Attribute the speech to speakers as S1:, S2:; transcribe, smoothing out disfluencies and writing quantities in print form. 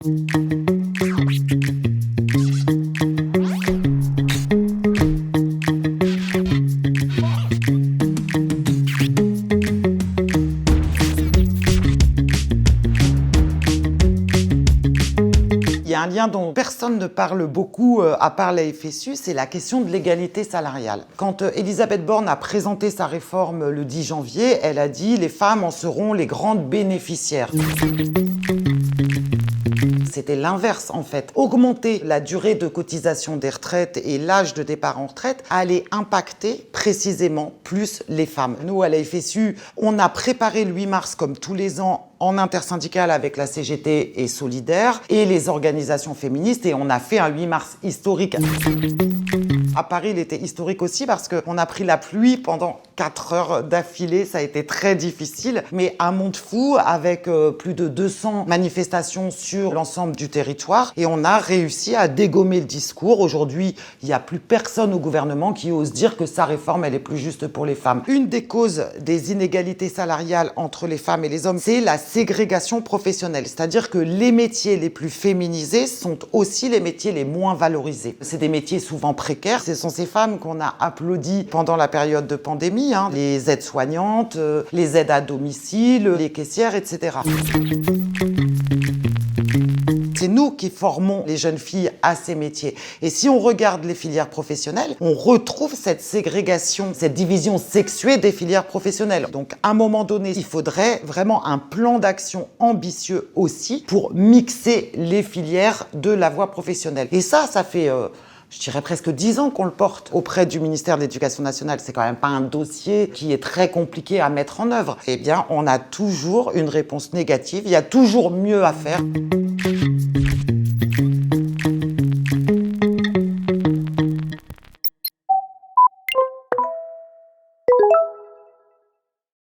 S1: Il y a un lien dont personne ne parle beaucoup à part la FSU, c'est la question de l'égalité salariale. Quand Elisabeth Borne a présenté sa réforme le 10 janvier, elle a dit « les femmes en seront les grandes bénéficiaires ». C'était l'inverse en fait. Augmenter la durée de cotisation des retraites et l'âge de départ en retraite allait impacter précisément plus les femmes. Nous, à la FSU, on a préparé le 8 mars comme tous les ans en intersyndicale avec la CGT et Solidaire et les organisations féministes et on a fait un 8 mars historique. À Paris, il était historique aussi parce qu'on a pris la pluie pendant 4 heures d'affilée, ça a été très difficile, mais un monde fou avec plus de 200 manifestations sur l'ensemble du territoire et on a réussi à dégommer le discours. Aujourd'hui, il n'y a plus personne au gouvernement qui ose dire que sa réforme, elle est plus juste pour les femmes. Une des causes des inégalités salariales entre les femmes et les hommes, c'est la ségrégation professionnelle, c'est-à-dire que les métiers les plus féminisés sont aussi les métiers les moins valorisés. C'est des métiers souvent précaires. Ce sont ces femmes qu'on a applaudies pendant la période de pandémie, les aides-soignantes, les aides à domicile, les caissières, etc. C'est nous qui formons les jeunes filles à ces métiers. Et si on regarde les filières professionnelles, on retrouve cette ségrégation, cette division sexuée des filières professionnelles. Donc, à un moment donné, il faudrait vraiment un plan d'action ambitieux aussi pour mixer les filières de la voie professionnelle. Et ça fait... je dirais presque 10 ans qu'on le porte auprès du ministère de l'Éducation nationale. C'est quand même pas un dossier qui est très compliqué à mettre en œuvre. Eh bien, on a toujours une réponse négative. Il y a toujours mieux à faire.